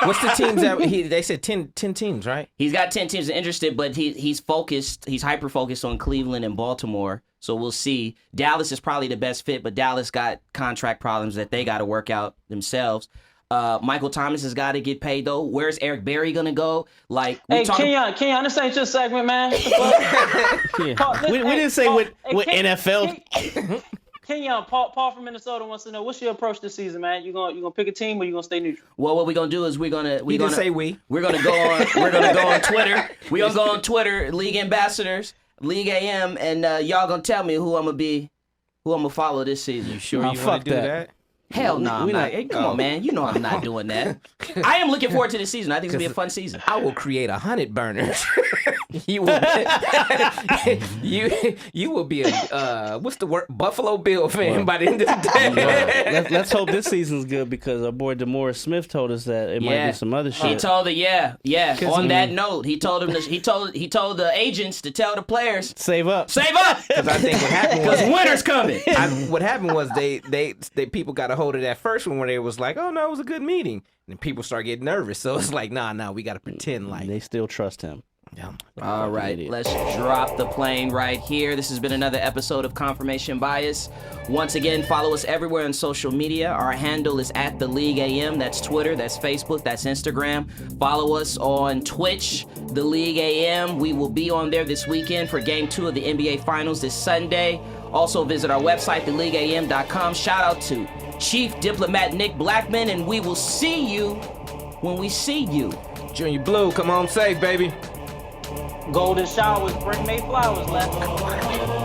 What's the teams that they said 10 teams, right? He's got 10 teams interested, but he's focused. He's hyper focused on Cleveland and Baltimore. So we'll see. Dallas is probably the best fit, but Dallas got contract problems that they got to work out themselves. Michael Thomas has got to get paid though. Where's Eric Berry gonna go? Kenyon, this ain't your segment, man. We didn't say what NFL. Kenyon, Paul from Minnesota wants to know, what's your approach this season, man? You gonna pick a team or you gonna stay neutral? Well, what we're gonna do is we're gonna We're gonna go on Twitter. We're gonna go on Twitter, League Ambassadors, League AM, and y'all gonna tell me who I'm gonna follow this season. You sure you want to do that? Hell no, I'm not. Hey, come on, man. You know I'm not doing that. I am looking forward to this season. I think it's gonna be a fun season. I will create 100 burners. You will. you will be a what's the word? Buffalo Bill fan by the end of the day. Let's hope this season's good because our boy DeMaurice Smith told us that it might be some other shit. He told On that note, he told the agents to tell the players save up. Because I think what happened was winter's coming. What happened was they people got a hold of that first one where they was like, oh no, it was a good meeting, and people start getting nervous. So it's like, nah, we got to pretend like they still trust him. Yeah. All right, let's drop the plane right here. This has been another episode of Confirmation Bias. Once again, follow us everywhere on social media. Our handle is @TheLeagueAM. That's Twitter, that's Facebook, that's Instagram. Follow us on Twitch, The League AM. We will be on there this weekend for Game 2 of the NBA Finals this Sunday. Also visit our website, theleagueam.com. Shout out to Chief Diplomat Nick Blackman, and we will see you when we see you. Junior Blue, come home safe, baby. Golden showers bring May flowers, left.